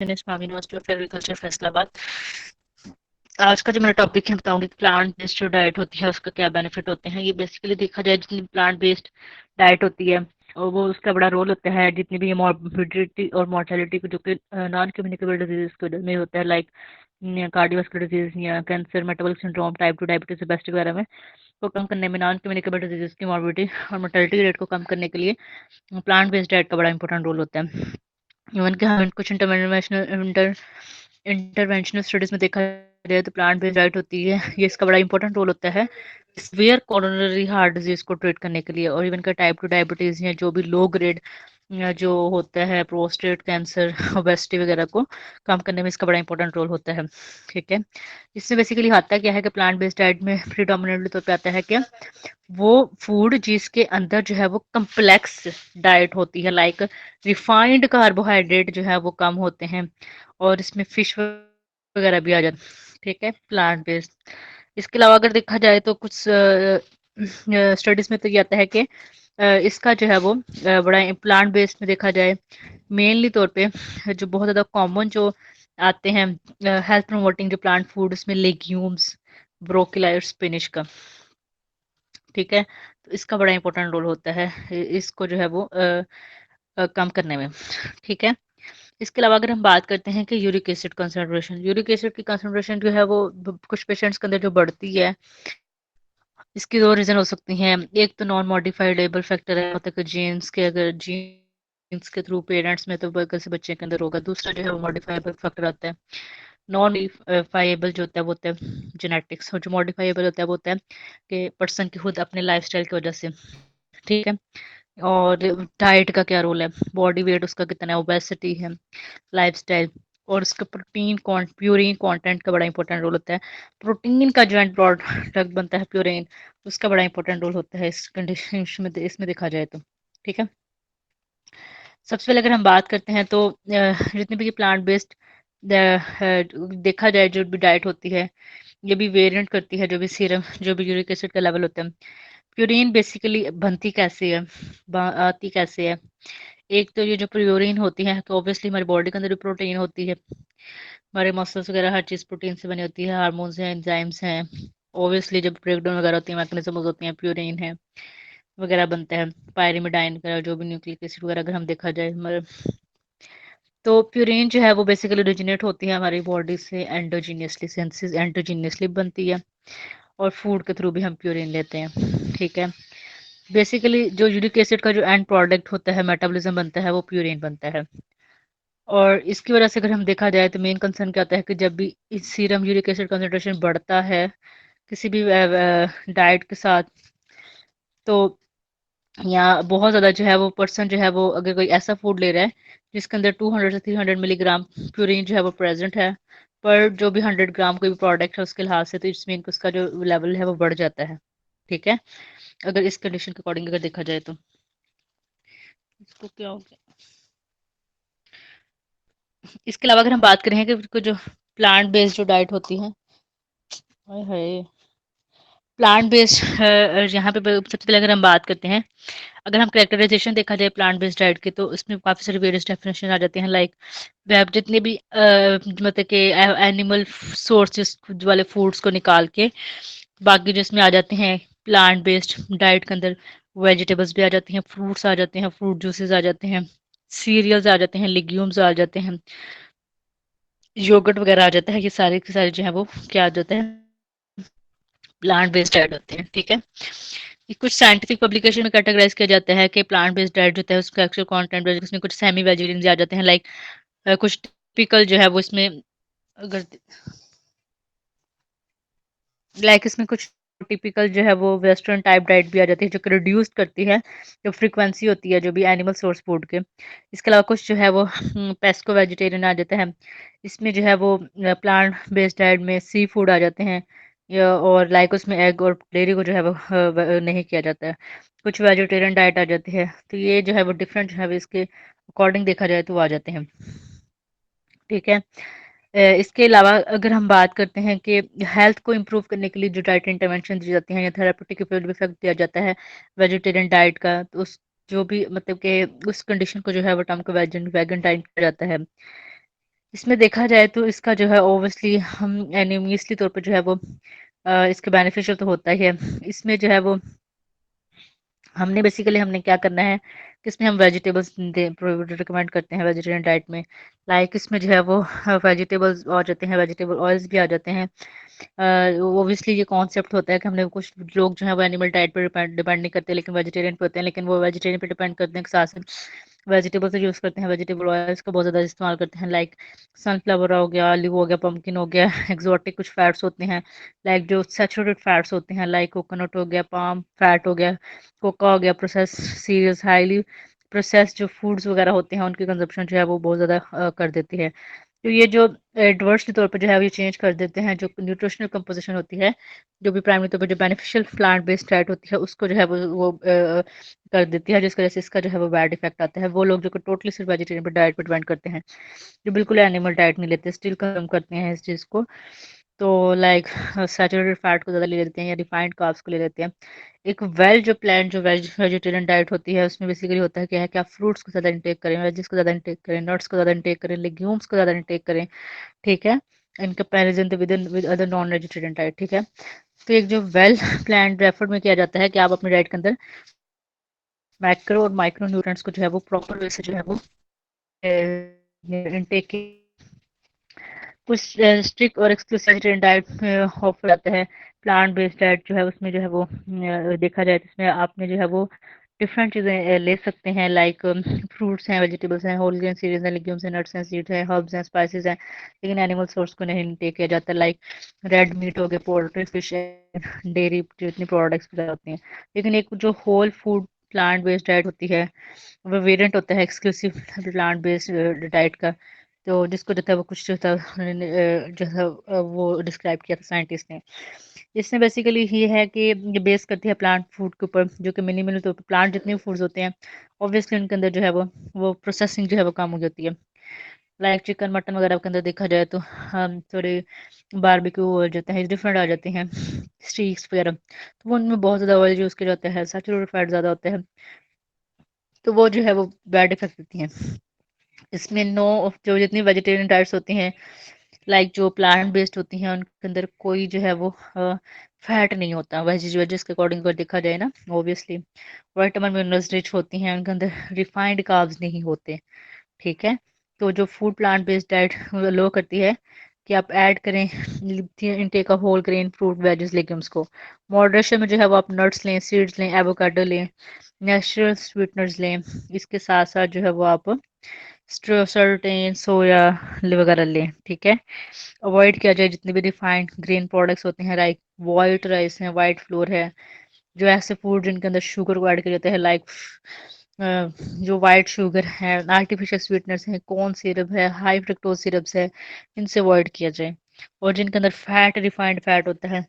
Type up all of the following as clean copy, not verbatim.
University of agriculture Faisalabad. आज का जो मेरा टॉपिक है बताऊंगी प्लांट बेस्ड जो डाइट होती है उसका क्या बेनिफिट होते हैं। ये बेसिकली देखा जाए जितनी प्लांट बेस्ड डाइट होती है और वो उसका बड़ा रोल होता है जितनी भी मॉर्बिडिटी और मोर्टेलिटी को जो कि नॉन कम्युनिकेबल डिजीज के वजह में होता है, लाइक कार्डियोवास्कुलर डिजीज या cancer, metabolic syndrome, type 2 diabetes, best वगैरह में को कम करने में, नॉन कम्युनिकेबल डिजीज की मॉर्बिडिटी और मोर्टेलिटी रेट को कम करने के लिए प्लांट बेस्ड डाइट का बड़ा इंपॉर्टेंट रोल होता है। इवन कि हम कुछ इंटरवेंशनल स्टडीज में देखा जाए तो प्लांट बेस्ड डाइट होती है, ये इसका बड़ा इंपॉर्टेंट रोल होता है सीवियर कोरोनरी हार्ट डिजीज को ट्रीट करने के लिए, और इवन का टाइप 2 डायबिटीज या जो भी लो ग्रेड जो होता है प्रोस्टेट कैंसर, ओबेसिटी वगैरह को कम करने में इसका बड़ा इंपॉर्टेंट रोल होता है। ठीक है, इसमें बेसिकली आता क्या है कि प्लांट बेस्ड डाइट में प्रीडोमिनेटली तौर पे आता है कि वो फूड जिसके अंदर जो है वो कम्प्लेक्स डाइट होती है, लाइक रिफाइंड कार्बोहाइड्रेट जो है वो कम होते हैं, और इसमें फिश वगैरह भी आ जाते हैं। ठीक है, प्लांट बेस्ड। इसके अलावा अगर देखा जाए तो कुछ स्टडीज में तो ये आता है कि इसका जो है वो बड़ा प्लांट बेस्ड में देखा जाए मेनली तौर पे जो बहुत ज़्यादा कॉमन जो आते हैं हेल्थ प्रमोटिंग जो प्लांट फूड, उसमें लेग्यूम्स, ब्रोकली और स्पिनिश का। ठीक है, तो इसका बड़ा इंपॉर्टेंट रोल होता है इसको जो है वो कम करने में। ठीक है, इसके अलावा अगर हम बात करते हैं कि uric acid concentration, uric acid की कंसंट्रेशन जो है वो कुछ पेशेंट्स के अंदर जो बढ़ती है, इसकी दो रीज़न हो सकती हैं। एक तो नॉन मॉडिफाइडेबल फैक्टर है, मतलब कि जीन्स के, अगर जीन्स के थ्रू पेरेंट्स में तो किसी बच्चे के अंदर होगा। दूसरा जो है वो मॉडिफाइबल फैक्टर आता है। नॉन मॉडिफाइबल जो होता है वो होता है जेनेटिक्स, और जो मॉडिफाइबल होता है वो होता है कि पर्सन की खुद अपने लाइफस्टाइल की वजह से। ठीक है, और डाइट का क्या रोल है, बॉडी वेट उसका कितना है, ओबेसिटी है, लाइफस्टाइल, और उसका प्यूरिन कंटेंट का बड़ा इंपॉर्टेंट रोल होता है। प्रोटीन का जो एंड प्रोडक्ट बनता है प्यूरिन, उसका बड़ा इंपॉर्टेंट रोल होता है इस कंडीशन में, इसमें देखा जाए तो। ठीक है, सबसे पहले अगर हम बात करते हैं तो जितने भी प्लांट बेस्ड देखा जाए जो भी डाइट होती है, ये भी वेरिएंट करती है, जो भी सीरम, जो भी यूरिक एसिड का लेवल होता है। प्यूरिन बेसिकली बनती कैसे है, आती कैसे है। एक तो ये जो प्यूरिन होती है तो ऑब्वियसली हमारी बॉडी के अंदर भी प्रोटीन होती है, हमारे मसल्स वगैरह हर चीज़ प्रोटीन से बनी होती है, हार्मोन्स हैं, एंजाइम्स हैं। ऑब्वियसली जब ब्रेकडाउन वगैरह होती है, मैकेनिज्म होती हैं, प्यूरिन है वगैरह बनता है, पायरिमिडाइन वगैरह, जो भी न्यूक्लिक एसिड वगैरह अगर हम देखा जाए हमारे, तो प्यूरिन जो है वो बेसिकली ओरिजिनेट होती है हमारी बॉडी से एंडोजीनियसली, सेंसिस एंडोजीनियसली बनती है, और फूड के थ्रू भी हम प्यूरिन लेते हैं। ठीक है, बेसिकली जो यूरिक एसिड का जो एंड प्रोडक्ट होता है, मेटाबॉलिज्म बनता है, वो प्यूरिन बनता है। और इसकी वजह से अगर हम देखा जाए तो मेन कंसर्न क्या होता है कि जब भी इस सीरम यूरिक एसिड कंसंट्रेशन बढ़ता है किसी भी डाइट के साथ, तो या बहुत ज़्यादा जो है वो पर्सन जो है वो अगर कोई ऐसा फूड ले रहा है जिसके अंदर 200 से 300 मिलीग्राम प्यूरिन जो है वो प्रेजेंट है, पर जो भी 100 ग्राम कोई भी प्रोडक्ट है उसके लिहाज से, तो इसमें उसका जो लेवल है वो बढ़ जाता है। ठीक है, अगर इस कंडीशन के अकॉर्डिंग अगर देखा जाए तो इसको क्या हो गया। इसके अलावा अगर हम बात करें कि जो प्लांट बेस्ड जो डाइट होती है, हाय हाय, प्लांट बेस्ड यहाँ पे सबसे पहले अगर हम बात करते हैं, अगर हम कैरेक्टराइजेशन देखा जाए प्लांट बेस्ड डाइट के, तो इसमें काफ़ी सारे वेरियस डेफिनेशन आ जाते हैं, लाइक वेब जितने भी मतलब कि एनिमल सोर्सेस वाले फूड्स को निकाल के बाकी जिसमें आ जाते हैं प्लांट बेस्ड डाइट के अंदर, वेजिटेबल्स भी आ जाती हैं, फ्रूट्स आ जाते हैं, फ्रूट जूसेस आ जाते हैं, सीरियल्स आ जाते हैं, लेग्यूम्स आ जाते हैं, योगर्ट वगैरह आ जाता है। ये सारे के सारे जो है वो क्या आ जाते हैं, प्लांट बेस्ड डाइट होते हैं। ठीक है, ये कुछ साइंटिफिक पब्लिकेशन में कैटेगराइज किया जाता है कि प्लांट बेस्ड डाइट जो होता है उसका एक्चुअल कंटेंट, उसमें कुछ सेमी वेजिटेरियन आ जाते हैं, लाइक कुछ टिपिकल जो है वो इसमें, अगर लाइक इसमें कुछ टिपिकल जो है वो वेस्टर्न टाइप डाइट भी आ जाती है जो कि रिड्यूस करती है जो फ्रीक्वेंसी होती है जो भी एनिमल सोर्स फूड के। इसके अलावा कुछ जो है वो पेस्को वेजिटेरियन आ जाता है, इसमें जो है वो प्लांट बेस्ड डाइट में सी फूड आ जाते हैं, और लाइक उसमें एग और डेयरी को जो है वो नहीं किया जाता है। कुछ वेजिटेरियन डाइट आ जाती है, तो ये जो है वो डिफरेंट जो है वो इसके अकॉर्डिंग देखा जाए तो वो आ जाते हैं। ठीक है, इसके अलावा अगर हम बात करते हैं कि हेल्थ को इम्प्रूव करने के लिए जो डाइट इंटरवेंशन दी जाती हैं या थेरापेटिक इफेक्ट दिया जाता है वेजिटेरियन डाइट का, तो उस जो भी मतलब कि उस कंडीशन को जो है वो टर्म को वेगन वेगन डाइट किया जाता है। इसमें देखा जाए तो इसका जो है ऑब्वियसली हम एनिमियसली तौर पे जो है वो इसके बेनिफिशियल तो होता ही है। इसमें जो है वो हमने क्या करना है कि इसमें हम वेजिटेबल्स रिकमेंड करते हैं वेजिटेरियन डाइट में। लाइक इसमें जो है वो वेजिटेबल्स आ जाते हैं, वेजिटेबल ऑयल्स भी आ जाते हैं। ओब्वियसली ये कॉन्सेप्ट होता है कि हमने कुछ लोग जो है वो एनिमल डाइट पर डिपेंड नहीं करते, लेकिन वेजिटेरियन पे होते हैं, लेकिन वो वेजिटेरियन पे डिपेंड करने के साथ साथ वेजिटेबल से यूज़ करते हैं, वेजिटेबल ऑयल्स का बहुत ज़्यादा इस्तेमाल करते हैं। लाइक सनफ्लावर हो गया, ऑलिव हो गया, पम्पकिन हो गया, एक्जोटिक कुछ फैट्स होते हैं, लाइक जो सैचुरेटेड फैट्स होते हैं, लाइक कोकोनट हो गया, पाम फैट हो गया, कोका हो गया, प्रोसेस सीरियल्स, हाईली प्रोसेस जो फूड्स वगैरह होते हैं उनकी कंजप्शन जो है वो बहुत ज़्यादा कर देती है। तो ये जो एडवर्स तौर पर जो है ये चेंज कर देते हैं जो न्यूट्रिशनल कंपोजिशन होती है, जो भी प्राइमरी तौर पर जो बेनिफिशियल प्लांट बेस्ड डाइट होती है उसको जो है वो कर देती है, जिसकी वजह से इसका जो है वो बैड इफेक्ट आता है। वो लोग जो कि टोटली सिर्फ वेजिटेरियन पर डाइट पर डिपेंड करते हैं, जो बिल्कुल एनिमल डाइट नहीं लेते, स्टिल कम करते हैं इस चीज़ को, तो लाइक सैचुरेटेड फैट को ज़्यादा ले लेते हैं या रिफाइंड कार्ब्स को ले लेते हैं। एक वेल जो प्लान जो वेजिटेरियन डाइट होती है उसमें बेसिकली होता है क्या है कि आप फ्रूट्स को ज़्यादा इंटेक करें, वेजिस को ज़्यादा इंटेक करें, नट्स को ज़्यादा इंटेक करें, लेग्यूम्स को ज़्यादा इंटेक करें, ठीक है, इन कंपैरिजन तो with other non vegetarian diet, ठीक है। तो एक जो वेल प्लान रेफर में किया जाता है कि आप अपनी डाइट के अंदर मैक्रो और माइक्रो न्यूट्रिएंट्स को जो है वो प्रॉपर वे से जो है वो इनटेक कुछ स्ट्रिक्ट और एक्सक्लूसिव वेजिटेरियन डाइट ऑफर आता है। प्लांट बेस्ड डाइट जो है उसमें जो है वो देखा जाए तो इसमें आपने जो है वो डिफरेंट चीज़ें ले सकते हैं, लाइक फ्रूट्स हैं, वेजिटेबल्स हैं, होल ग्रेन सीरीज हैं, लेग्यूम्स हैं, नट्स हैं, सीड्स हैं, हर्ब्स हैं, स्पाइसेस हैं, लेकिन एनिमल सोर्स को नहीं टेक किया जाता, लाइक रेड मीट हो गया, पोल्ट्री, फिश, डेयरी जितनी प्रोडक्ट्स वगैरह होती हैं। लेकिन एक जो whole food plant based diet होती है वो वेरिएंट होता है एक्सक्लूसिव प्लांट बेस्ड डाइट का, तो जिसको जो था वो कुछ जो था वो डिस्क्राइब किया था साइंटिस्ट ने। इसमें बेसिकली ये है कि ये बेस करती है प्लांट फूड के ऊपर, जो कि मिनिमल तो प्लांट जितने भी फूड्स होते हैं ऑब्वियसली उनके अंदर जो है वो प्रोसेसिंग जो है वो कम हो जाती है। लाइक चिकन मटन वगैरह के अंदर देखा जाए तो हम थोड़े बारबेक्यू हो जाते हैं, डिफरेंट आ जाते हैं, स्टीक्स वगैरह, तो वो उनमें बहुत ज़्यादा ऑयल यूज़ किया जाता है, सैचुरेटेड फैट ज़्यादा होता है, तो वो जो है वो बैड इफेक्ट देती हैं। इसमें नो जो जितनी वेजिटेरियन डाइट्स होती हैं, लाइक जो प्लांट बेस्ड होती हैं उनके अंदर कोई जो है वो फैट नहीं होता। वेजिस के अकॉर्डिंग अगर देखा जाए ना, ऑब्वियसली विटामिन मिनरल्स रिच होती हैं, उनके अंदर रिफाइंड कार्ब्स नहीं होते, ठीक है। तो जो फूड प्लांट बेस्ड डाइट लो करती है कि आप ऐड करें intake of whole grain fruit veges legumes को, मॉडरेशन में जो है वो आप नट्स लें, सीड्स लें, एवोकाडो लें, नेचुरल स्वीटनर्स लें, इसके साथ साथ जो है वो आप सर्टेन सोया वगैरह लें, ठीक है। अवॉइड किया जाए जितने भी रिफाइंड ग्रेन प्रोडक्ट्स होते हैं, लाइक वाइट राइस है, वाइट फ्लोर है, जो ऐसे फूड जिनके अंदर शुगर को ऐड किया जाता है, लाइक जो वाइट शुगर है, आर्टिफिशियल स्वीटनर्स हैं, कॉर्न सिरप है, हाई फ्रक्टोज सिरप्स है, इनसे अवॉइड किया जाए। और जिनके अंदर फैट रिफाइंड फैट होता है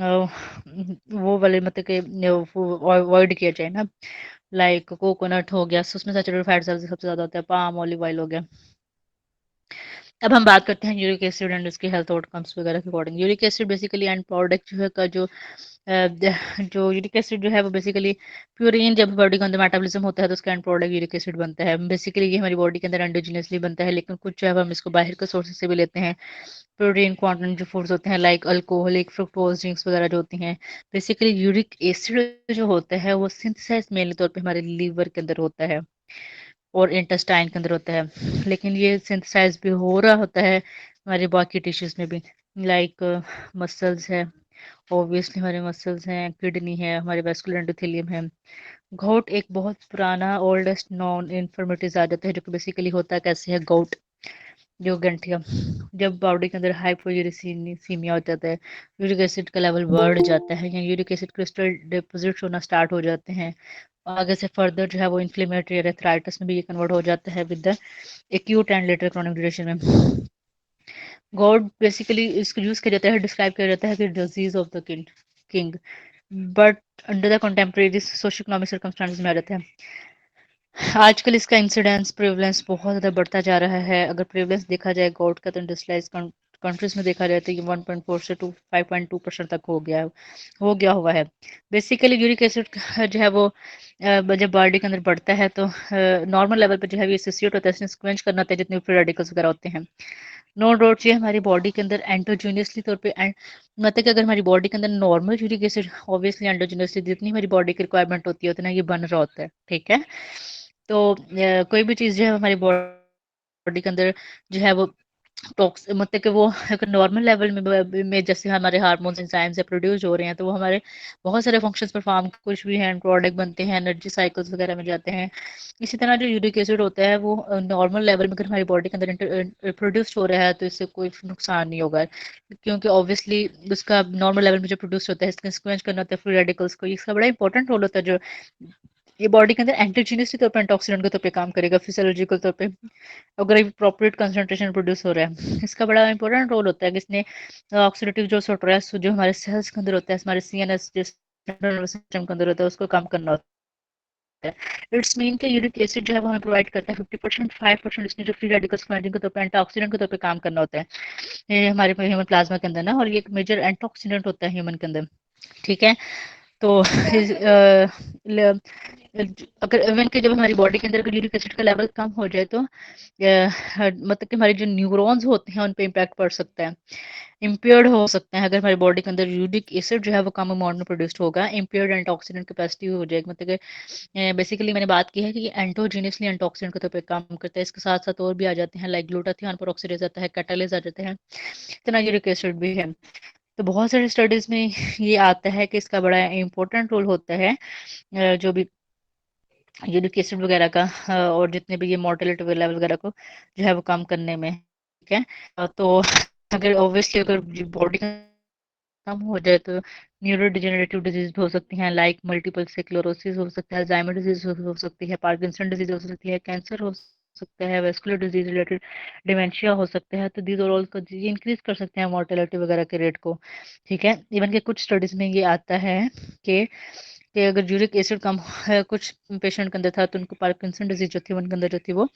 वो वाले मतलब कि अवॉइड किया जाए ना, लाइक कोकोनट हो गया, उसमें सैचुरेटेड फैट सबसे ज़्यादा होता है, पाम ऑलिव ऑयल हो गया। अब हम बात करते हैं यूरिक एसिड एंड उसके हेल्थ आउटकम्स वगैरह के according. Uric acid basically and product जो है का जो यूरिक एसिड जो है वो बेसिकली प्यूरिन जब बॉडी के अंदर मेटाबॉलिज्म होता है तो उसका एंड प्रोडक्ट यूरिक एसिड बनता है। बेसिकली ये हमारी बॉडी के अंदर एंडोजिनसली बनता है, लेकिन कुछ जो है हम इसको बाहर के सोर्सेज से भी लेते हैं। प्रोटीन कॉन्टेंट जो फूड्स होते हैं, लाइक अल्कोहलिक फ्रुक्टोज ड्रिंक्स वगैरह जो होती हैं, बेसिकली यूरिक एसिड जो होता है वो सिंथेसाइज मेनली तौर पे हमारे लीवर के अंदर होता है और इंटेस्टाइन के अंदर होता है, लेकिन ये सिंथेसाइज भी हो रहा होता है हमारे बाकी टिश्यूज में भी, लाइक मसल्स है, ऑब्वियसली हमारे मसल्स हैं, किडनी है, हमारे वेस्कुलर एंडोथेलियम है। गोट एक बहुत पुराना ओल्डेस्ट नॉन इन्फर्मिटीज आ जाता है, जो कि बेसिकली होता है कैसे है गोट जो गंठिया, जब बॉडी के अंदर हाइपोयूरिसीमिया हो जाता है, यूरिक एसिड का लेवल बढ़ जाता है या यूरिक एसिड क्रिस्टल डिपोजिट होना स्टार्ट हो जाते हैं, आगे से फर्दर जो है वो इन्फ्लेमेटरी एरेथ्राइटिस में भी ये कन्वर्ट हो जाता है with the acute and later chronic duration में। गॉड बेसिकली इसको यूज किया जाता है, डिस्क्राइब किया जाता है कि disease of the king, but under the contemporary socio economic circumstances में आ जाता है। आजकल इसका इंसिडेंस प्रेवलेंस बहुत ज़्यादा बढ़ता जा रहा है। अगर प्रेवलेंस देखा जाए गॉट का तो इंडस्ट्रियलाइज कंट्रीज में देखा जाए तो ये 1.4 से 5.2% तक हो गया हुआ है। बेसिकली यूरिक एसिड जो है वो जब बॉडी के अंदर बढ़ता है तो नॉर्मल लेवल पर जो है ये एसोसिएट होता है, इसमें स्क्वेंच करना होता है जितने फ्री रेडिकल्स वगैरह होते हैं। नो डाउट ये हमारी बॉडी के अंदर एंडोजीनियसली तौर पे मतलब कि अगर हमारी बॉडी के अंदर normal uric acid obviously endogenously जितनी हमारी बॉडी की रिक्वायरमेंट होती है उतना ये बन रहा होता है, ठीक है। तो कोई भी चीज़ जो है हमारी बॉडी के अंदर जो है वो टॉक्स मतलब कि वो एक नॉर्मल लेवल में जैसे हमारे हार्मोन्स एंजाइम्स से प्रोड्यूस हो रहे हैं तो वो हमारे बहुत सारे फंक्शंस परफॉर्म कुछ भी हैं प्रोडक्ट बनते हैं एनर्जी साइकिल्स वगैरह में जाते हैं। इसी तरह जो यूरिक एसिड होता है वो नॉर्मल लेवल में अगर हमारी बॉडी के अंदर प्रोड्यूस हो रहा है तो इससे कोई नुकसान नहीं होगा, क्योंकि ऑब्वियसली उसका नॉर्मल लेवल में जो प्रोड्यूस होता है इसका स्क्वेंच करना होता है फ्री रेडिकल्स को, इसका बड़ा इंपॉर्टेंट रोल होता है। जो ये बॉडी के अंदर एंटीजीनियस तौर पर एंटीऑक्सीडेंट के तौर पे काम करेगा फिजियोलॉजिकल तौर पे, अगर एक प्रॉपर कंसंट्रेशन प्रोड्यूस हो रहा है इसका बड़ा इंपॉर्टेंट रोल होता है कि इसने ऑक्सीडेटिव जो स्ट्रेस जो हमारे सेल्स के अंदर होता है हमारे सीएनएस नर्वस सिस्टम के अंदर होता है उसको कम करना होता है। इट्स मीन कि यूरिक एसिड जो है वो हमें प्रोवाइड करता है 50%, 5% इसने जो फ्री रेडिकल्स के तौर पे एंटीऑक्सीडेंट के तौर पे काम करना होता है ये हमारे ह्यूमन प्लाज्मा के अंदर ना, और ये एक मेजर एंटीऑक्सीडेंट होता है ह्यूमन के अंदर, ठीक है। तो अगर इवन कि जब हमारी बॉडी के अंदर यूरिक एसिड का लेवल कम हो जाए तो मतलब कि हमारे जो न्यूरॉन्स होते हैं उन पे इम्पैक्ट पड़ सकता है, इम्पेयर्ड हो सकते हैं। अगर हमारी बॉडी के अंदर यूरिक एसिड जो है वो कम अमाउंट में प्रोड्यूस्ड होगा, इम्पेयर्ड एंटीऑक्सीडेंट कैपेसिटी हो जाएगी, मतलब कि बेसिकली मैंने बात की है कि एंटोजीनियसली एंटीऑक्सीडेंट के तौर पे काम करता है। इसके साथ साथ और भी आ जाते हैं लाइक ग्लूटाथियोन पेरोक्सीडेज आता है, कैटालेज आ जाते हैं, इतना यूरिक एसिड भी है। तो बहुत सारे स्टडीज में ये आता है कि इसका बड़ा इंपॉर्टेंट रोल होता है जो भी यूरिक एसिड वगैरह का और जितने भी ये मोर्टेलिटी लेवल वगैरह को जो है वो कम करने में, ठीक है। तो अगर ऑब्वियसली अगर बॉडी कम हो जाए तो न्यूरो डिजेनरेटिव डिजीज भी हो सकती हैं लाइक मल्टीपल स्क्लेरोसिस हो सकता है, अल्जाइमर डिजीज हो सकती है, पार्किंसन डिजीज हो सकती है, कैंसर हो सकता है, वेस्कुलर डिजीज रिलेटेड डिमेंशिया हो सकता है। तो दीज ओवरऑल को इंक्रीज कर सकते हैं मोर्टेलिटी वगैरह के रेट को, ठीक है। इवन के कुछ स्टडीज में ये आता है कि अगर यूरिक एसिड कम कुछ पेशेंट के अंदर था तो उनको पार्किंसन डिजीज जो थी उनके अंदर जो थी वो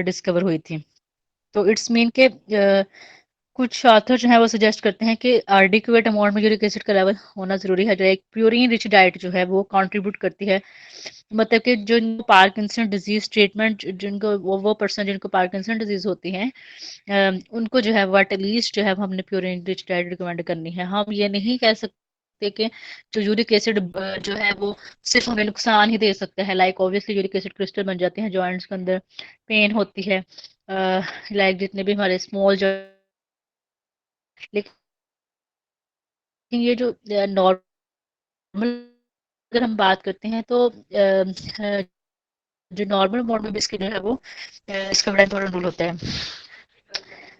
डिस्कवर हुई थी। तो इट्स मीन के कुछ ऑथर जो है वो सजेस्ट करते हैं कि एडिक्वेट अमाउंट में यूरिक एसिड का लेवल होना जरूरी है, जो एक प्योरीन रिच डाइट जो है वो कंट्रीब्यूट करती है। मतलब कि जो पार्किंसन डिजीज ट्रीटमेंट जिनको वो पर्सन जिनको पार्किंसन डिजीज होती है उनको जो है वो एटलीस्ट जो है वो हमने प्योरीन रिच डाइट रिकमेंड करनी है। हम ये नहीं कह सकते कि जो यूरिक एसिड जो है वो सिर्फ हमें नुकसान ही दे सकता है, like obviously uric acid crystal बन जाते हैं जॉइंट्स के अंदर, पेन होती है, लाइक जितने भी हमारे स्मॉल जो, लेकिन ये जो नॉर्मल अगर हम बात करते हैं तो जो नॉर्मल मोड में भी इसके जो है वो इसका बड़ा इंपॉर्टेंट रोल होता है।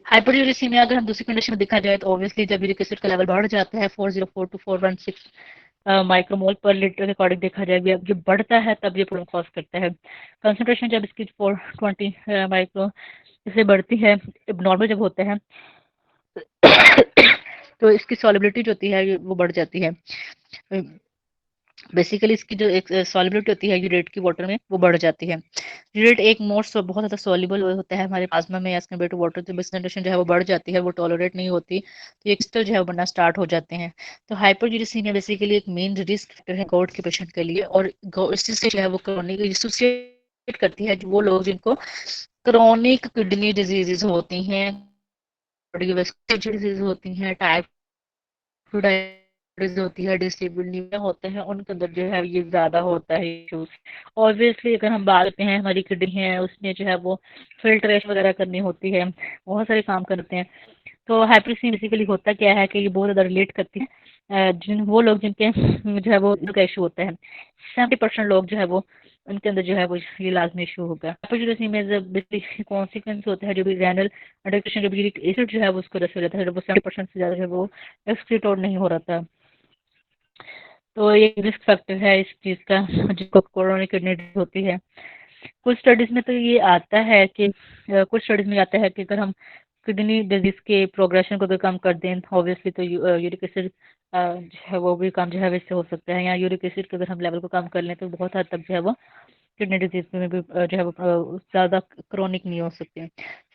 हाइपरयूरिसीमिया अगर हम दूसरी कंडीशन में देखा जाए तो ऑब्वियसली जब यूरिक एसिड का लेवल बढ़ जाता है 404 टू 416 माइक्रोमोल पर लीटर के अकॉर्डिंग देखा जाए, जब ये बढ़ता है तब ये प्रॉब्लम कॉज करता है। कंसंट्रेशन जब इसकी 420 माइक्रो इससे बढ़ती है, नॉर्मल जब होता है तो इसकी सॉलिबिलिटी जो होती है वो बढ़ जाती है। बेसिकली इसकी जो एक सॉलिबिलिटी होती है यूरेट की वाटर में वो बढ़ जाती है। यूरेट एक मोस्ट बहुत ज़्यादा सॉल्युबल होता है हमारे प्लाज्मा में एज कम्पेयर टू वाटर, तो कंसंट्रेशन जो है वो बढ़ जाती है, वो टॉलरेट नहीं होती, तो ये क्रिस्टल जो है वो बनना स्टार्ट हो जाते हैं। तो हाइपरयूरिसीमिया बेसिकली एक मेन रिस्क फैक्टर है गॉट के पेशेंट के लिए, और इससे जो है वो क्रोनिक एसोसिएट करती है वो लोग जिनको क्रोनिक किडनी डिजीजेज होती हैं, कार्डियोवैस्कुलर डिजीज होती हैं, टाइफाइड होती है, डिस्टेबिलिटी होते हैं, उनके अंदर जो है ये ज्यादा होता है इशूज। ऑब्वियसली अगर हम बात करते हैं हमारी किडनी है उसमें जो है वो फिल्ट्रेशन वगैरह करनी होती है, बहुत सारे काम करते हैं। तो हाइपरसीन बेसिकली होता क्या है कि ये बहुत ज़्यादा रिलेट करती है जिन वो लोग जिनके जो है वो का इशू होता है, 70% लोग जो है वो उनके अंदर जो है वो ये लाजमी इशू होगा। हाइपरयूरिसी में बेसिकली कॉन्सिक्वेंस होता है जो भी रेनल अडक्शन जो भी एसिड जो है वो उसको रस हो जाता है, जब वो 70% से ज़्यादा जो है वो एक्सक्रीट आउट नहीं हो रहा था। तो ये रिस्क फैक्टर है इस चीज़ का जिसको कोरोनिक किडनी डिजीज होती है। कुछ स्टडीज में तो ये आता है कि कुछ स्टडीज में आता है कि अगर हम किडनी डिजीज के प्रोग्रेशन को भी कम कर दें ऑब्वियसली तो यूरिक एसिड जो है वो भी कम जो है इससे हो सकता है, या यूरिक एसिड के अगर हम लेवल को कम कर लें तो बहुत हद तक जो है वो किडनी डिजीज में भी जो है वो ज़्यादा क्रोनिक नहीं हो सकते।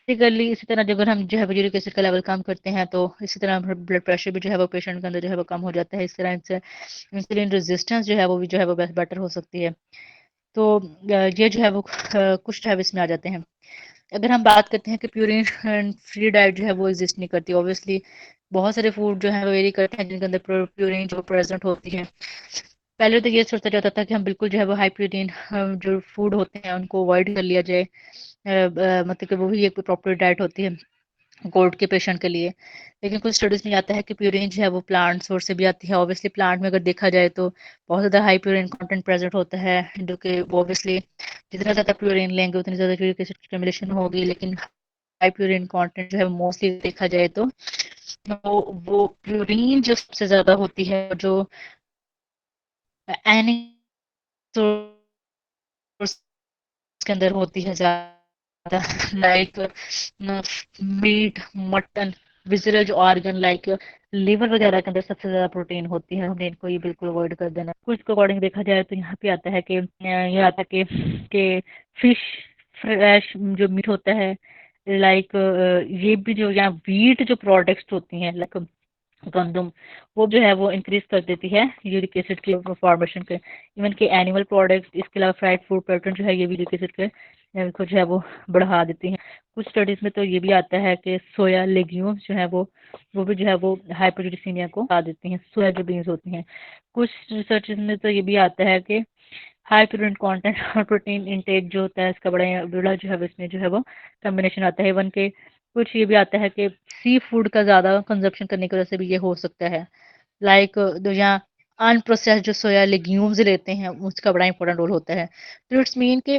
बेसिकली इसी तरह अगर हम जो है यूरिक एसिड का लेवल कम करते हैं तो इसी तरह ब्लड प्रेशर भी जो है वो पेशेंट के अंदर जो है वो कम हो जाता है। इस तरह से इंसुलिन रेजिस्टेंस जो है वो भी जो है वो बेटर हो सकती है। तो ये जो है वो कुछ जो है इसमें आ जाते हैं। अगर हम बात करते हैं कि प्यूरिन फ्री डाइट जो है वो एग्जिस्ट नहीं करती, ऑब्वियसली बहुत सारे फूड जो है वो वेरी करते हैं जिनके अंदर प्यूरिन जो प्रेजेंट होती है। पहले तो ये सोचा जाता था कि हम बिल्कुल जो है वो हाई प्रोटीन जो फूड होते हैं उनको अवॉइड कर लिया जाए, मतलब कि वो भी एक प्रॉपर डाइट होती है कोल्ड के पेशेंट के लिए। लेकिन कुछ स्टडीज में आता है कि प्यूरिन जो है वो प्लांट सोर्स से भी आती है। ऑब्वियसली प्लांट में अगर देखा जाए तो बहुत ज़्यादा हाई प्यूरिन कंटेंट प्रेजेंट होता है, जो कि ऑब्वियसली जितना ज़्यादा प्यूरिन लेंगे उतनी ज़्यादा यूरिक एसिड की accumulation होगी। लेकिन हाई प्यूरिन कंटेंट जो है मोस्टली देखा जाए तो वो प्यूरिन जो सबसे ज़्यादा होती है, जो एनी सोर्स के अंदर होती है ज़्यादा, लाइक मीट, मटन, विसरल जो ऑर्गन लाइक लिवर वगैरह के अंदर सबसे ज्यादा प्रोटीन होती है। हमने इनको ये बिल्कुल अवॉइड कर देना। कुछ के अकॉर्डिंग देखा जाए तो यहाँ पे आता है कि ये आता है कि फिश फ्रेश जो मीट होता है, लाइक ये भी जो यहाँ वीट जो प्रोडक्ट्स होती हैं लाइक गंदम, वो जो है वो इंक्रीज कर देती है यूरिक एसिड के फॉर्मेशन के। इवन के एनिमल प्रोडक्ट्स, इसके अलावा फ्राइड फूड पैटर्न जो है ये भी यूरिक एसिड के को जो है वो बढ़ा देती हैं। कुछ स्टडीज में तो ये भी आता है कि सोया लेग्यूम्स जो है वो भी जो है वो हाइपरग्लिसीमिया को बढ़ा देती हैं, सोया जो बीन्स होती हैं। कुछ रिसर्चेस में तो ये भी आता है कि हाई प्रोटीन कंटेंट और प्रोटीन इंटेक जो होता है इसका बड़ा बड़ा जो है इसमें जो है वो कॉम्बिनेशन आता है। इवन के कुछ ये भी आता है कि सी फूड का ज़्यादा कंजप्शन करने की वजह से भी ये हो सकता है। लाइक जो यहाँ अनप्रोसेस्ड जो सोया लेग्यूम्स लेते हैं उसका बड़ा इंपॉर्टेंट रोल होता है। तो इट्स मीन कि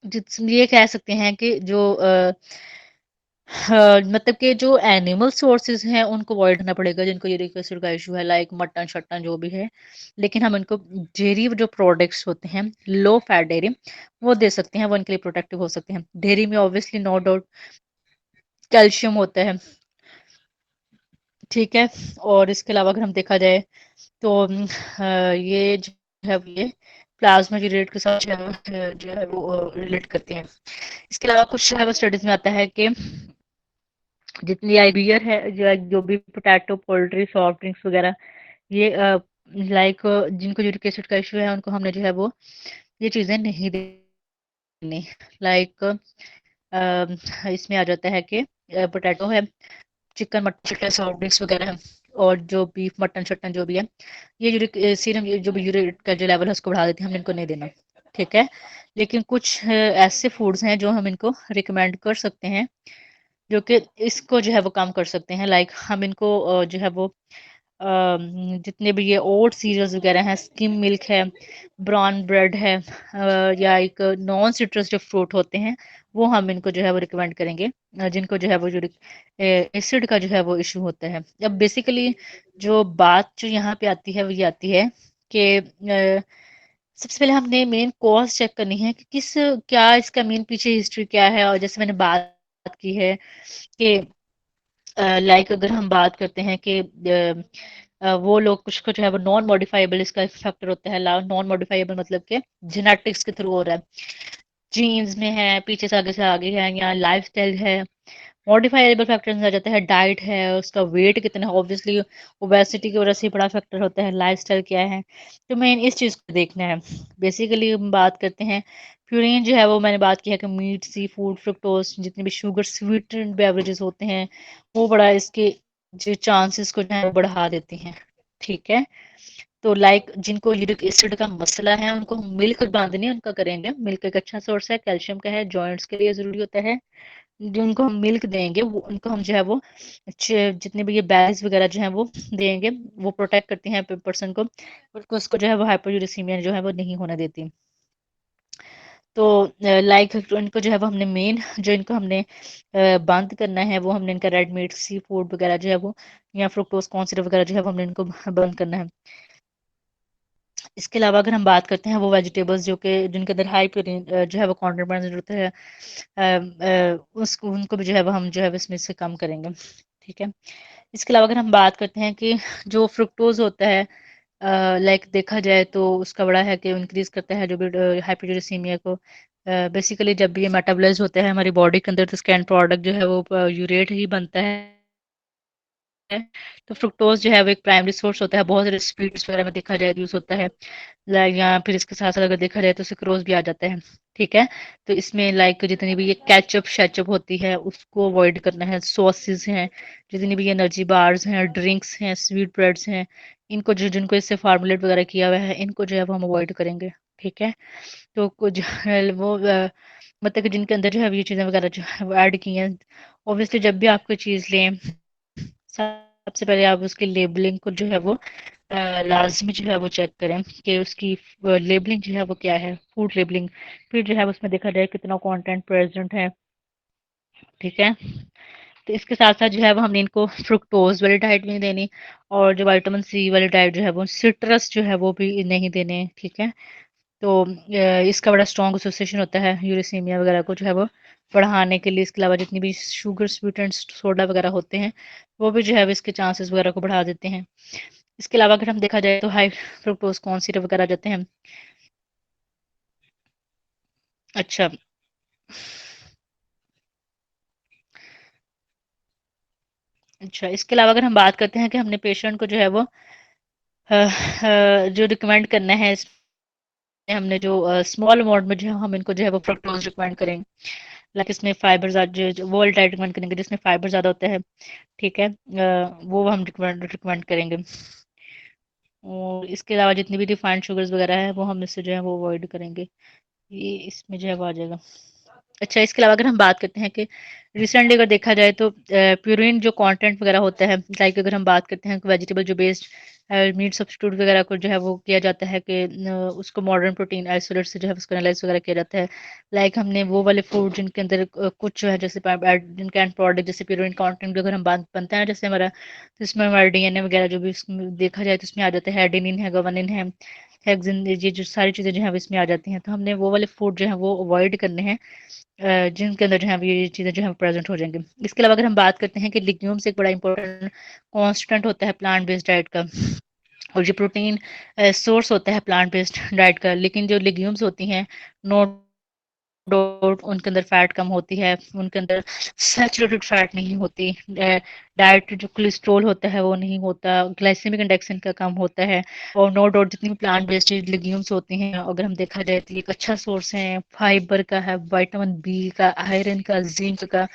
जिस ये कह सकते हैं कि जो मतलब कि जो एनिमल सोर्सेज हैं उनको अवॉइड करना पड़ेगा जिनको यूरिक एसिड का इशू है, लाइक मटन शटन जो भी है। लेकिन हम इनको डेयरी जो प्रोडक्ट्स होते हैं, लो फैट डेयरी, वो दे सकते हैं, वो इनके लिए प्रोटेक्टिव हो सकते हैं। डेयरी में ऑब्वियसली नो डाउट कैल्शियम होता है, ठीक है। और इसके अलावा अगर हम देखा जाए तो ये जो है ये प्लाज्मा रेट के साथ जो है वो रिलेट करते हैं। इसके अलावा कुछ है वो स्टडीज में आता है कि जितनी आई बियर है, जो भी पोटैटो, पोल्ट्री, सॉफ्ट ड्रिंक्स वगैरह, ये लाइक जिनको यूरिक एसिड का इशू है उनको हमने जो है वो ये चीज़ें नहीं देनी। लाइक इसमें आ जाता है कि पोटैटो है, chicken, mutton, chicken, soft drinks वगैरह है, और जो बीफ, मटन शटन जो भी है, ये यूरिक सीरम जो भी यूरिक का जो लेवल है उसको बढ़ा देती है, हमने इनको नहीं देना, ठीक है। लेकिन कुछ ऐसे फूड्स हैं जो हम इनको रिकमेंड कर सकते हैं जो कि इसको जो है वो कम कर सकते हैं। लाइक हम इनको जो है वो जितने भी ये ओट सीरियल्स वगैरह हैं, स्किम मिल्क है, ब्राउन ब्रेड है, या एक नॉन सिट्रस जो फ्रूट होते हैं, वो हम इनको जो है वो रिकमेंड करेंगे जिनको जो है वो यूरिक एसिड का जो है वो इशू होता है। अब बेसिकली जो बात जो यहाँ पे आती है वो ये आती है कि सबसे पहले हमने मेन कॉज चेक करनी है कि क्या इसका मेन पीछे हिस्ट्री क्या है। और जैसे मैंने बात की है कि लाइक अगर हम बात करते हैं कि वो लोग कुछ कुछ है वो नॉन मॉडिफाइबल इसका फैक्टर होता है। नॉन मॉडिफाइबल मतलब कि जेनेटिक्स के थ्रू हो रहा है, जीन्स में है, पीछे से आगे है, या लाइफ स्टाइल है। मॉडिफाइबल फैक्टर्स में आ जाता है, डाइट है, उसका वेट कितना है, ऑब्वियसली ओबेसिटी की वजह से बड़ा फैक्टर होता है, लाइफस्टाइल क्या है। तो मेन इस चीज़ को देखना है। बेसिकली हम बात करते हैं प्यूरिन जो है वो मैंने बात की है कि मीट, सी फूड, फ्रुक्टोज, जितने भी शुगर स्वीटेंड बेवरेजेस होते हैं वो बड़ा इसके जो चांसेस को जो है वो बढ़ा देते हैं, ठीक है। तो लाइक जिनको यूरिक एसिड का मसला है उनको मिल्क बांधनी है उनका करेंगे। मिल्क एक अच्छा सोर्स है, कैल्शियम का है, जॉइंट्स के लिए जरूरी होता है। जो उनको हम मिल्क देंगे वो उनको हम जो है वो जितने भी ये बैग्स वगैरह जो है वो देंगे, वो प्रोटेक्ट करती हैं पर्सन को, उसको जो है वो हाइपरयूरिसीमिया जो है वो नहीं होने देती। तो लाइक इनको जो है वो हमने मेन जो इनको हमने बंद करना है वो हमने इनका रेड मीट, सी फूड वगैरह जो है वो, या फ्रुक्टोज कॉर्न सिरप वगैरह जो है वो हमने इनको बंद करना है। इसके अलावा अगर हम बात करते हैं वो वेजिटेबल्स जो कि जिनके अंदर हाई प्रोटीन जो है वो कंटेंट प्रेजेंट होता है, उसको उनको भी जो है वो हम जो है इसमें से कम करेंगे, ठीक है। इसके अलावा अगर हम बात करते हैं कि जो फ्रुक्टोज होता है, लाइक देखा जाए तो उसका बड़ा है कि इंक्रीज करता है जो भी हाइपरग्लाइसीमिया को बेसिकली जब भी ये मेटाबोलाइज़ होता है हमारी बॉडी के अंदर, तो इसका एंड प्रोडक्ट जो है वो यूरेट ही बनता है। तो फ्रुक्टोज़ जो है वो एक प्राइमरी सोर्स होता है, बहुत सारे स्वीट्स वगैरह में देखा जाए तो यूज़ होता है। लाइक या फिर इसके साथ-साथ अगर देखा जाए तो सुक्रोज़ भी आ जाता है, ठीक है? तो इसमें लाइक जितनी भी ये केचअप-शेचअप होती है उसको अवॉइड करना है, सॉसेज़ हैं, जितनी भी एनर्जी बार्स हैं, ड्रिंक्स हैं, स्वीट ब्रेड्स हैं, इनको जो जिनको इससे फॉर्मुलेट वगैरह किया हुआ है, इनको जो है वो हम अवॉइड करेंगे, ठीक है? तो कुछ वो मतलब कि जिनके अंदर जो है ये चीज़ें वगैरह जो है वो ऐड की हैं, ऑब्वियसली जब भी आप कोई चीज़ लें, सबसे पहले आप उसकी लेबलिंग को जो है वो लाज़मी जो है वो चेक करें कि उसकी लेबलिंग जो है वो क्या है, फूड लेबलिंग। फिर जो है उसमें देखा जाए कितना कंटेंट प्रेज़ेंट है, ठीक है? तो इसके साथ-साथ जो है वो हमने इनको फ्रुक्टोज़ वाली डाइट भी नहीं देनी, और जो विटामिन सी वाली डाइट जो है वो सिट्रस जो है वो भी नहीं देने, ठीक है? तो इसका बड़ा स्ट्रॉन्ग एसोसिएशन होता है यूरेसीमिया वगैरह को जो है वो बढ़ाने के लिए। इसके अलावा जितनी भी शुगर स्वीटेंड सोडा वगैरह होते हैं, वो भी जो है वो इसके चांसेस वगैरह को बढ़ा देते हैं। इसके अलावा अगर हम देखा जाए तो हाई फ्रुक्टोज कॉर्न सिरप वगैरह आ जाते हैं। अच्छा। अच्छा, इसके अलावा अगर हम बात करते हैं कि हमने पेशेंट को जो है वो जो रिकमेंड करना है, इसमें हमने जो स्मॉल अमाउंट में जो है हम इनको जो है वो फ्रुक्टोज रिकमेंड करेंगे। लाइक इसमें फाइबर वो वाली डाइट रिकमेंड करेंगे जिसमें फाइबर ज़्यादा होता है, ठीक है? वो हम रिकमेंड रिकमेंड करेंगे। और इसके अलावा जितनी भी रिफाइंड शुगर्स वगैरह है वो हम इससे जो है वो अवॉइड करेंगे। ये इसमें जो है वो आ जाएगा। अच्छा, इसके अलावा अगर हम बात करते हैं कि रिसेंटली अगर देखा जाए तो प्यूरिन जो कंटेंट वगैरह होता है, लाइक अगर हम बात करते हैं वेजिटेबल जो बेस्ड मीट सब्स्टिट्यूट वगैरह को जो है वो किया जाता है कि उसको मॉडर्न प्रोटीन आइसोलेट से जो है उसको एनालाइज वगैरह किया जाता है। लाइक हमने वो वाले फूड जिनके अंदर कुछ जो है जैसे जिनका एंड प्रोडक्ट जैसे प्यूरिन कंटेंट अगर हम बात बनता है जैसे हमारा, तो इसमें हमारा डीएनए वगैरह जो भी उसमें देखा जाए तो इसमें आ जाता है, एडेनिन है, गुआनिन है, हेक्सिन, ये जो सारी चीज़ें जो है वो इसमें आ जाती हैं। तो हमने वो वाले फूड जो है वो अवॉइड करने हैं जिनके अंदर जो है ये चीज़ें जो है प्रेजेंट हो जाएंगी। इसके अलावा अगर हम बात करते हैं कि लिग्यूम्स एक बड़ा इंपॉर्टेंट कॉन्स्टेंट होता है प्लांट बेस्ड डाइट का, और ये प्रोटीन सोर्स होता है प्लांट बेस्ड डाइट का, लेकिन जो लिग्यूम्स होती हैं, नो डाउट उनके अंदर फैट कम होती है, उनके अंदर सैचुरेटेड फैट नहीं होती, डाइट जो कोलेस्ट्रॉल होता है वो नहीं होता, ग्लाइसेमिक इंडेक्स इनका कम होता है। और नो डाउट जितनी भी प्लांट बेस्ड लेग्यूम्स होती हैं, अगर हम देखा जाए तो ये एक अच्छा सोर्स है फाइबर का, है विटामिन बी का, आयरन का, जिंक का,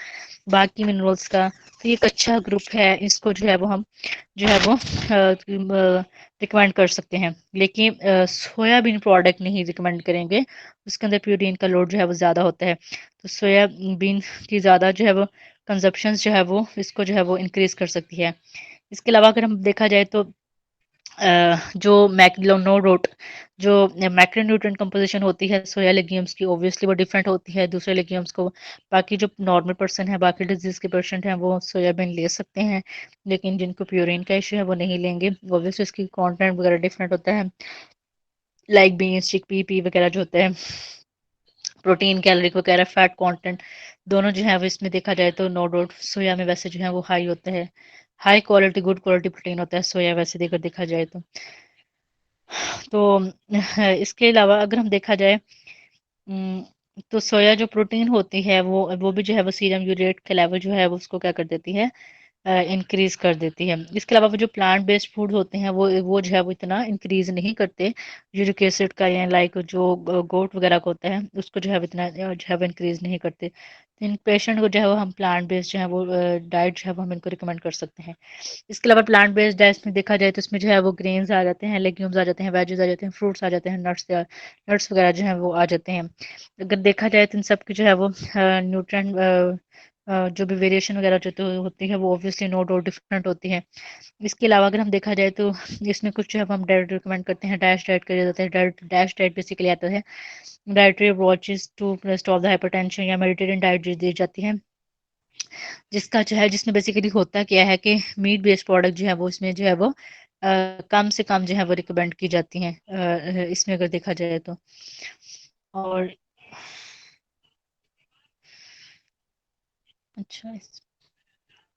बाकी मिनरल्स का। तो ये एक अच्छा ग्रुप है, इसको जो है वो हम जो है वो रिकमेंड कर सकते हैं, लेकिन सोयाबीन प्रोडक्ट नहीं रिकमेंड करेंगे, उसके अंदर प्रोटीन का लोड जो है वो ज़्यादा होता है। तो सोयाबीन की ज़्यादा जो है वो कंजप्शन जो है वो इसको जो है वो इंक्रीज कर सकती है। इसके अलावा अगर हम देखा जाए तो जो नो डाउट जो मैक्रोन्यूट्रिएंट कंपोजिशन होती है सोया लेग्यूम्स की, ऑब्वियसली वो डिफरेंट होती है दूसरे लेग्यूम्स को। बाकी जो नॉर्मल पर्सन है, बाकी डिजीज के पेशेंट हैं, वो सोयाबीन ले सकते हैं, लेकिन जिनको प्यूरिन का इशू है वो नहीं लेंगे। ऑब्वियसली इसकी कंटेंट वगैरह डिफरेंट होता है, लाइक बीन्स, चिकपी पी वगैरह जो होते हैं, प्रोटीन, कैलोरी वगैरह, फैट कंटेंट दोनों जो है वो इसमें देखा जाए तो नो डाउट सोया में वैसे जो है वो हाई होता है, high quality good quality protein होता है सोया वैसे देखकर देखा जाए तो इसके अलावा अगर हम देखा जाए तो सोया जो प्रोटीन होती है वो भी जो है वो सीरम यूरेट के लेवल जो है वो उसको क्या कर देती है, इंक्रीज कर देती है। इसके अलावा जो प्लांट बेस्ड फूड होते हैं वो जो है वो इतना इंक्रीज नहीं करते, यूरिक एसिड का या लाइक जो गोट वगैरह का होता है उसको जो है वो इतना जो है वो इंक्रीज नहीं करते। तो इन पेशेंट को जो है वो हम प्लांट बेस्ड जो है वो डाइट जो है वो हम इनको रिकमेंड कर सकते हैं। इसके अलावा प्लांट बेस्ड डाइट में देखा जाए तो इसमें जो है वो ग्रेन्स आ जाते हैं, लेग्यूम्स आ जाते हैं, वेजेस आ जाते हैं, फ्रूट्स आ जाते हैं, नट्स वगैरह जो है वो आ जाते हैं। अगर देखा जाए तो इन सब की जो है वो न्यूट्रिएंट जो भी वेरिएशन वगैरह जो तो होती है वो ऑब्वियसली नो डाउट डिफरेंट होती है। इसके अलावा अगर हम देखा जाए तो इसमें कुछ जो है हम डाइट रिकमेंड करते हैं, डैश डाइट किया जाता है। डैश डाइट बेसिकली आता है dietary approaches to stop the hypertension, या मेडिटेरियन डाइट जो दी जाती है, जिसका जो है जिसमें बेसिकली होता क्या है कि मीट बेस्ड प्रोडक्ट जो है वो इसमें जो है वो कम से कम जो है वो रिकमेंड की जाती हैं इसमें अगर देखा जाए तो। और अच्छा,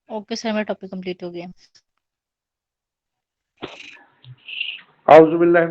ओके सर, मेरा टॉपिक कंप्लीट हो गया। आउज़ुबिल्लाहि